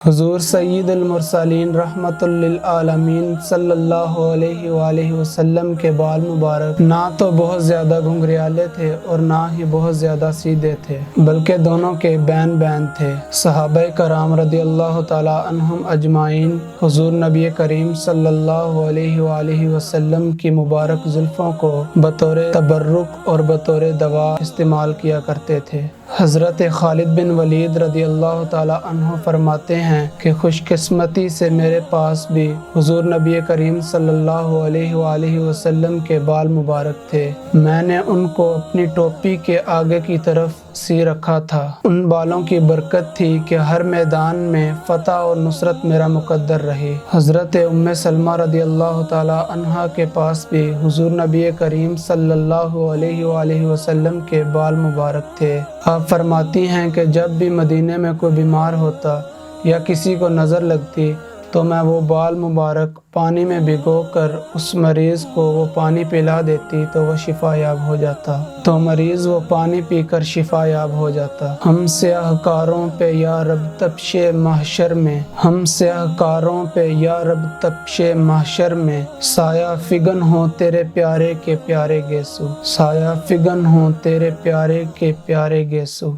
حضور سید المرسلین رحمت للعالمین صلی اللہ علیہ وآلہ وسلم کے بال مبارک نہ تو بہت زیادہ گھنگریالے تھے اور نہ ہی بہت زیادہ سیدھے تھے، بلکہ دونوں کے بین بین تھے۔ صحابہ کرام رضی اللہ تعالی عنہم اجمعین حضور نبی کریم صلی اللہ علیہ وآلہ وسلم کی مبارک زلفوں کو بطور تبرک اور بطور دوا استعمال کیا کرتے تھے۔ حضرت خالد بن ولید رضی اللہ تعالی عنہ فرماتے ہیں کہ خوش قسمتی سے میرے پاس بھی حضور نبی کریم صلی اللہ علیہ وآلہ وسلم کے بال مبارک تھے، میں نے ان کو اپنی ٹوپی کے آگے کی طرف سی رکھا تھا۔ ان بالوں کی برکت تھی کہ ہر میدان میں فتح اور نصرت میرا مقدر رہی۔ حضرت ام سلمہ رضی اللہ تعالی عنہا کے پاس بھی حضور نبی کریم صلی اللہ علیہ وآلہ وسلم کے بال مبارک تھے۔ آپ فرماتی ہیں کہ جب بھی مدینے میں کوئی بیمار ہوتا یا کسی کو نظر لگتی تو میں وہ بال مبارک پانی میں بھگو کر اس مریض کو وہ پانی پلا دیتی تو وہ شفا یاب ہو جاتا، تو مریض وہ پانی پی کر شفا یاب ہو جاتا۔ ہم سیاہ کاروں پہ یا رب تپش محشر میں، ہم سیاہ کاروں پہ یا رب تپش محشر میں، سایہ فگن ہوں تیرے پیارے کے پیارے گیسو، سایہ فگن ہوں تیرے پیارے کے پیارے گیسو۔